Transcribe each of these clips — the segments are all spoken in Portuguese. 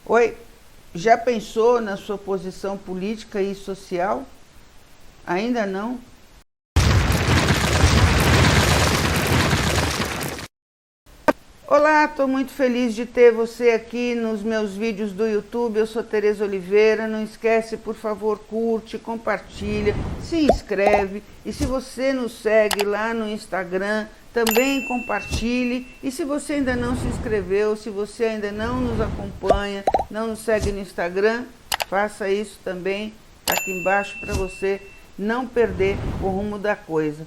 Oi, já pensou na sua posição política e social? Ainda não? Olá, estou muito feliz de ter você aqui nos meus vídeos do YouTube. Eu sou Tereza Oliveira. Não esquece, por favor, curte, compartilha, se inscreve. E se você nos segue lá no Instagram, também compartilhe. E se você ainda não se inscreveu, se você ainda não nos acompanha, não nos segue no Instagram, faça isso também. Está aqui embaixo para você não perder o rumo da coisa.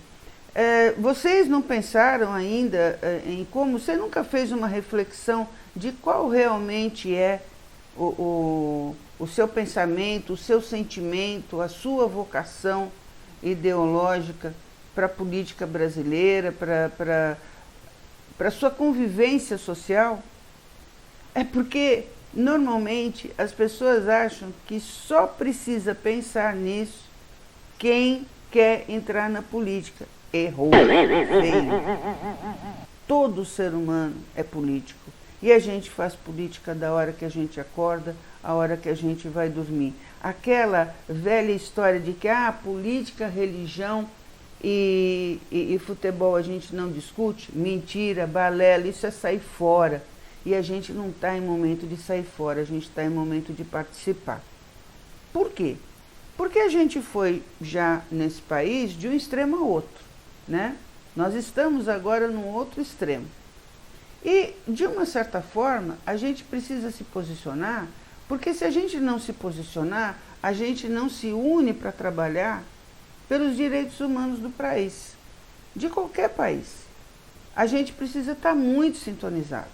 Vocês não pensaram ainda em como? Você nunca fez uma reflexão de qual realmente é o seu pensamento, o seu sentimento, a sua vocação ideológica para a política brasileira, para a sua convivência social? É porque normalmente as pessoas acham que só precisa pensar nisso quem quer entrar na política. Errou, feio. Todo ser humano é político. E a gente faz política da hora que a gente acorda, a hora que a gente vai dormir. Aquela velha história de que política, religião e futebol a gente não discute, mentira, balela, isso é sair fora. E a gente não está em momento de sair fora, a gente está em momento de participar. Por quê? Porque a gente foi já nesse país de um extremo a outro. Né? Nós estamos agora num outro extremo. E, de uma certa forma, a gente precisa se posicionar, porque se a gente não se posicionar, a gente não se une para trabalhar pelos direitos humanos do país, de qualquer país. A gente precisa estar muito sintonizado,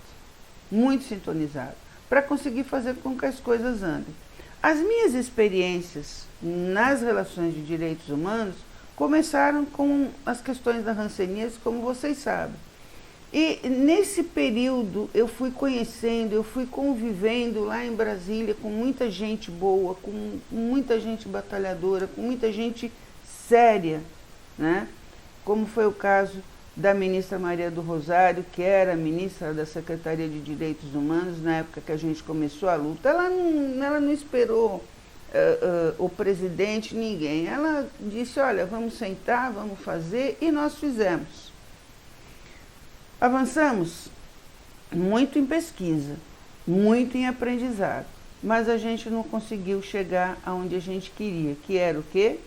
para conseguir fazer com que as coisas andem. As minhas experiências nas relações de direitos humanos começaram com as questões da hanseníase, como vocês sabem. E nesse período eu fui conhecendo, eu fui convivendo lá em Brasília com muita gente boa, com muita gente batalhadora, com muita gente séria, né? Como foi o caso da ministra Maria do Rosário, que era ministra da Secretaria de Direitos Humanos, na época que a gente começou a luta. Ela não esperou o presidente, ninguém. Ela disse, olha, vamos sentar, vamos fazer, e nós fizemos. Avançamos muito em pesquisa, muito em aprendizado, mas a gente não conseguiu chegar aonde a gente queria, que era o quê?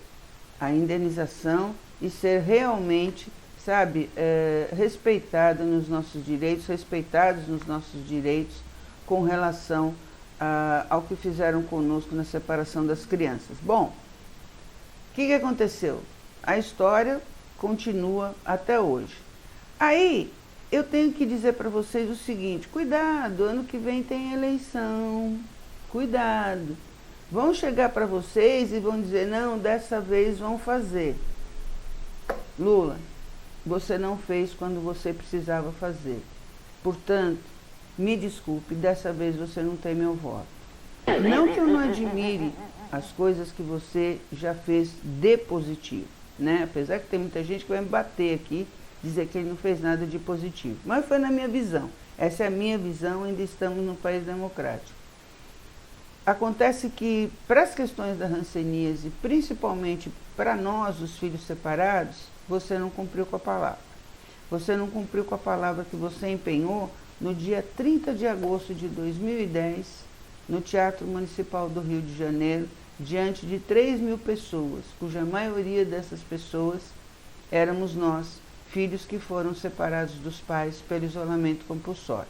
A indenização e ser realmente, sabe, respeitada nos nossos direitos, respeitados nos nossos direitos com relação ao que fizeram conosco na separação das crianças. Bom, o que aconteceu? A história continua até hoje. Aí, eu tenho que dizer para vocês o seguinte, cuidado, ano que vem tem eleição, cuidado. Vão chegar para vocês e vão dizer, não, dessa vez vão fazer. Lula, você não fez quando você precisava fazer. Portanto, me desculpe, dessa vez você não tem meu voto. Não que eu não admire as coisas que você já fez de positivo, né? Apesar que tem muita gente que vai me bater aqui, dizer que ele não fez nada de positivo. Mas foi na minha visão. Essa é a minha visão, ainda estamos num país democrático. Acontece que, para as questões da hanseníase, principalmente para nós, os filhos separados, você não cumpriu com a palavra. Você não cumpriu com a palavra que você empenhou no dia 30 de agosto de 2010, no Teatro Municipal do Rio de Janeiro, diante de 3.000 pessoas, cuja maioria dessas pessoas éramos nós, filhos que foram separados dos pais pelo isolamento compulsório.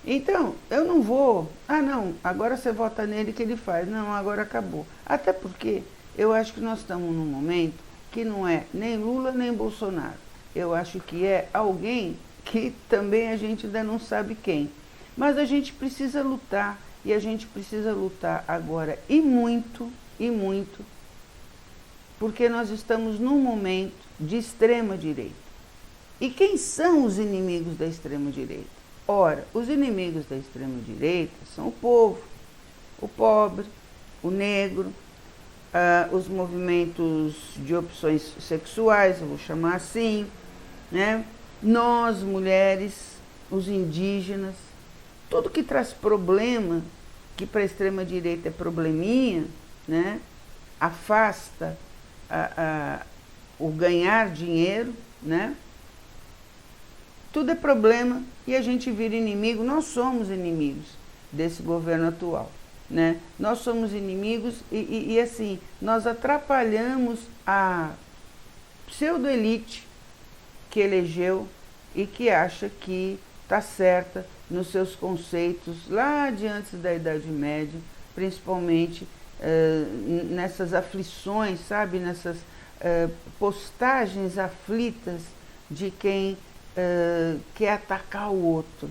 Então, eu não vou, não, agora você vota nele que ele faz, não, agora acabou. Até porque eu acho que nós estamos num momento que não é nem Lula nem Bolsonaro. Eu acho que é alguém que também a gente ainda não sabe quem. Mas a gente precisa lutar, e a gente precisa lutar agora e muito, porque nós estamos num momento de extrema-direita. E quem são os inimigos da extrema-direita? Ora, os inimigos da extrema-direita são o povo, o pobre, o negro, os movimentos de opções sexuais, eu vou chamar assim, né? Nós, mulheres, os indígenas, tudo que traz problema que para a extrema-direita é probleminha, né? Afasta o ganhar dinheiro, né? Tudo é problema e a gente vira inimigo. Nós somos inimigos desse governo atual, né? Nós somos inimigos e assim, nós atrapalhamos a pseudo-elite que elegeu e que acha que está certa nos seus conceitos lá de antes da Idade Média, principalmente nessas aflições, sabe? Nessas postagens aflitas de quem quer atacar o outro.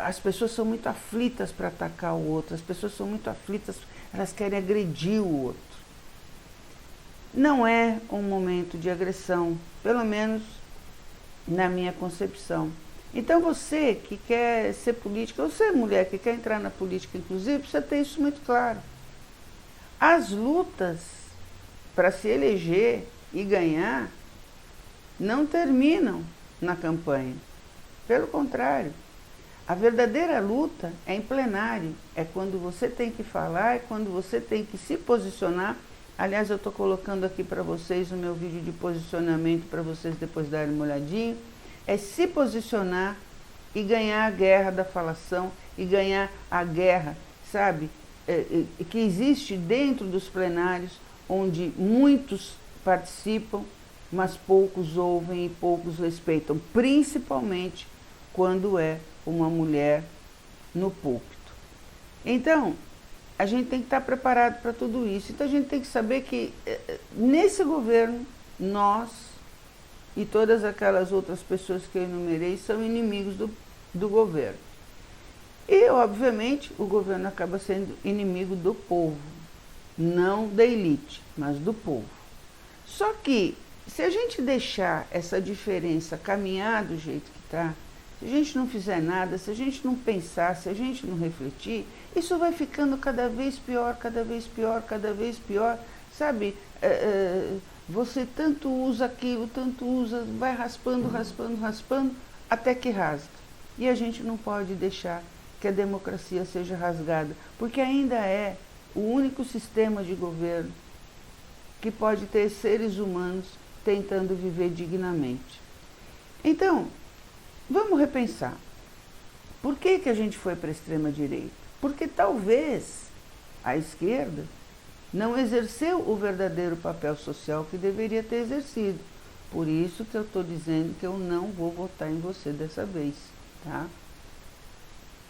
As pessoas são muito aflitas para atacar o outro, as pessoas são muito aflitas, elas querem agredir o outro. Não é um momento de agressão, pelo menos na minha concepção. Então você que quer ser política, ou você mulher que quer entrar na política inclusive, precisa ter isso muito claro. As lutas para se eleger e ganhar não terminam na campanha. Pelo contrário, a verdadeira luta é em plenário, é quando você tem que falar, é quando você tem que se posicionar. Aliás, eu estou colocando aqui para vocês o meu vídeo de posicionamento para vocês depois darem uma olhadinha. É se posicionar e ganhar a guerra da falação e ganhar a guerra, sabe, que existe dentro dos plenários, onde muitos participam, mas poucos ouvem e poucos respeitam, principalmente quando é uma mulher no púlpito. Então, a gente tem que estar preparado para tudo isso. Então, a gente tem que saber que nesse governo, nós e todas aquelas outras pessoas que eu enumerei são inimigos do governo. E, obviamente, o governo acaba sendo inimigo do povo, não da elite, mas do povo. Só que, se a gente deixar essa diferença caminhar do jeito que está, se a gente não fizer nada, se a gente não pensar, se a gente não refletir, isso vai ficando cada vez pior, cada vez pior, cada vez pior, sabe? Você tanto usa aquilo, tanto usa, vai raspando, raspando, raspando, até que rasga. E a gente não pode deixar que a democracia seja rasgada, porque ainda é o único sistema de governo que pode ter seres humanos tentando viver dignamente. Então, vamos repensar. Por que a gente foi para a extrema-direita? Porque talvez a esquerda não exerceu o verdadeiro papel social que deveria ter exercido. Por isso que eu estou dizendo que eu não vou votar em você dessa vez, tá?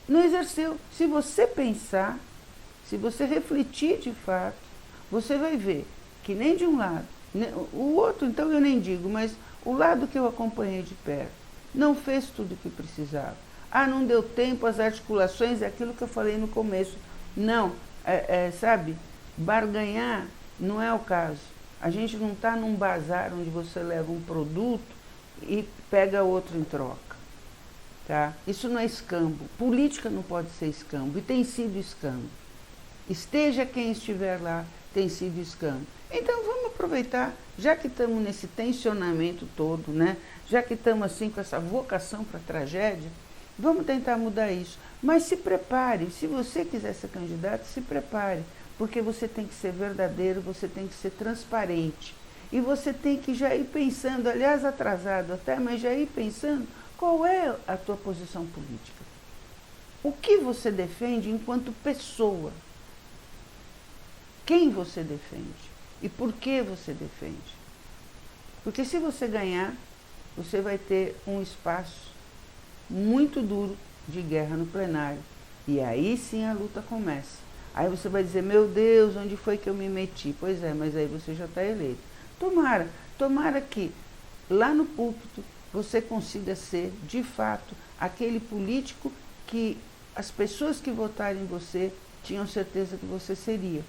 Não exerceu. Se você pensar, se você refletir de fato, você vai ver que nem de um lado, o outro então eu nem digo, mas o lado que eu acompanhei de perto não fez tudo o que precisava. Não deu tempo, as articulações, é aquilo que eu falei no começo. Não, sabe, barganhar não é o caso. A gente não está num bazar onde você leva um produto e pega outro em troca. Tá? Isso não é escambo. Política não pode ser escambo, e tem sido escambo. Esteja quem estiver lá, tem sido escambo. Então vamos aproveitar, já que estamos nesse tensionamento todo, né? Já que estamos assim com essa vocação para a tragédia, vamos tentar mudar isso. Mas se prepare, se você quiser ser candidato, se prepare, porque você tem que ser verdadeiro, você tem que ser transparente. E você tem que já ir pensando, aliás atrasado até, mas já ir pensando qual é a tua posição política. O que você defende enquanto pessoa? Quem você defende? E por que você defende? Porque se você ganhar, você vai ter um espaço muito duro de guerra no plenário. E aí sim a luta começa. Aí você vai dizer, meu Deus, onde foi que eu me meti? Pois é, mas aí você já está eleito. Tomara que lá no púlpito você consiga ser, de fato, aquele político que as pessoas que votarem em você tinham certeza que você seria.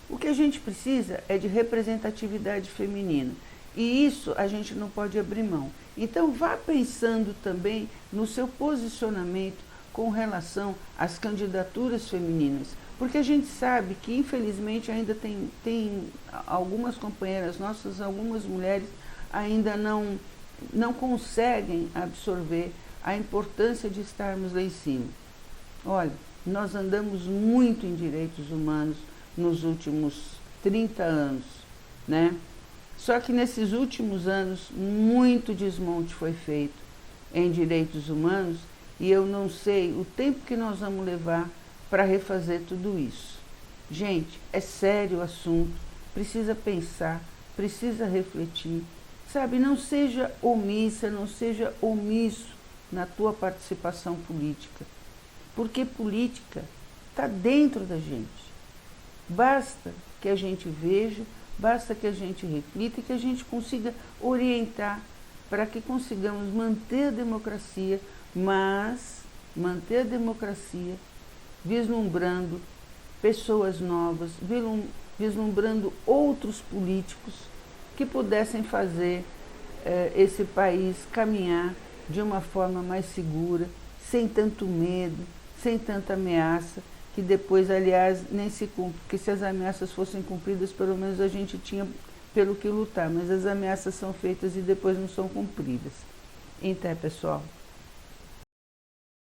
O que a gente precisa é de representatividade feminina. E isso a gente não pode abrir mão. Então vá pensando também no seu posicionamento com relação às candidaturas femininas. Porque a gente sabe que, infelizmente, ainda tem algumas companheiras nossas, algumas mulheres ainda não conseguem absorver a importância de estarmos lá em cima. Olha, Nós andamos muito em direitos humanos nos últimos 30 anos, né? Só que nesses últimos anos, muito desmonte foi feito em direitos humanos e eu não sei o tempo que nós vamos levar para refazer tudo isso. Gente, é sério o assunto, precisa pensar, precisa refletir. Sabe, não seja omissa, não seja omisso na tua participação política, porque política está dentro da gente. Basta que a gente veja, basta que a gente reflita e que a gente consiga orientar para que consigamos manter a democracia, mas manter a democracia vislumbrando pessoas novas, vislumbrando outros políticos que pudessem fazer esse país caminhar de uma forma mais segura, sem tanto medo, sem tanta ameaça, que depois, aliás, nem se cumpre, porque se as ameaças fossem cumpridas, pelo menos a gente tinha pelo que lutar, mas as ameaças são feitas e depois não são cumpridas. Então, pessoal,